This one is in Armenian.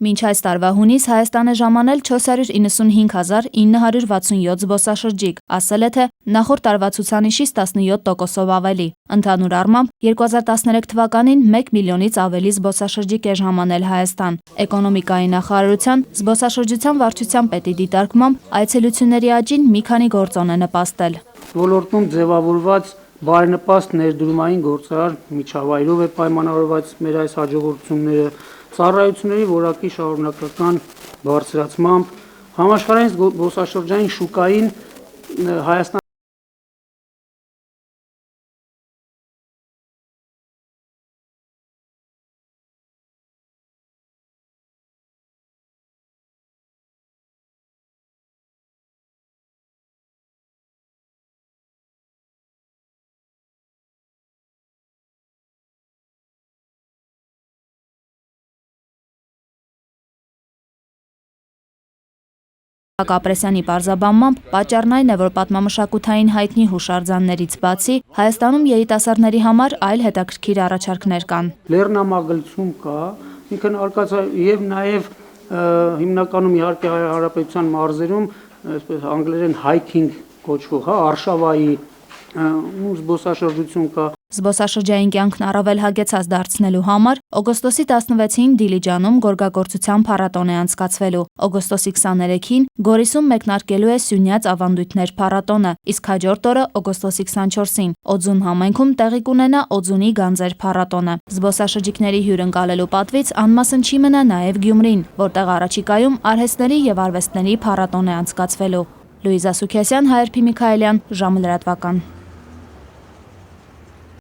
Մինչ այս տարվա հունիս Հայաստան է ժամանել 495,967 զբոսաշրջիկ, ասել է թե նախորդ տարվա ցուցանիշից 17%-ով ավելի։ Ընդհանուր առմամբ 2013 թվականին 1 միլիոնից ավելի զբոսաշրջիկ է ժամանել Հայաստան։ Էկոնոմիկայի նախարարության զբոսաշրջության վարչության պետի դիտարկմամբ այցելությունների աճին մի քանի գործոն է նպաստել։ Ոլորտում ձևավորված բարենպաստ ներդրումային գործարար միջավայրով է պայմանավորված մեր այս հաջողությունները, ծառայությունների որակի շարունակական բարձրացմամբ, համաշխարհային զբոսաշրջային շուկային Հայաստան Ապրեսյանի պարզաբանմամբ պատճառն այն է, որ պատմամշակութային հայտնի հուշարձաններից բացի Հայաստանում երիտասարդների համար այլ հետաքրքիր առաջարկներ կան։ Լեռնամագլցում կա, ինքն արկածա եւ նաեւ հիմնականում իհարկե Հանրապետության մարզերում, այսպես անգլերեն hiking կոչվող, արշավայի զբոսաշրջություն կա։ Զբոսաշրջային կյանքն առավել հագեցած դարձնելու համար օգոստոսի 16-ին Դիլիջանում գորգագործության փառատոն է անցկացվելու։ Օգոստոսի 23-ին Գորիսում մեկնարկելու է Սյունյաց ավանդույթներ փառատոնը, իսկ հաջորդ օրը օգոստոսի 24-ին Օձուն համայնքում տեղի կունենա Օձունի գանձեր փառատոնը։ Զբոսաշրջիկների հյուրընկալելու պատվից անմասն չի մնա նաև Գյումրին, որտեղ առաջիկայում արհեստների եւ արվեստների փառատոն է անցկացվելու։ Լուիզա Սուքիասյան, Հայրփի Միքայելյան, ժամը լրատվական։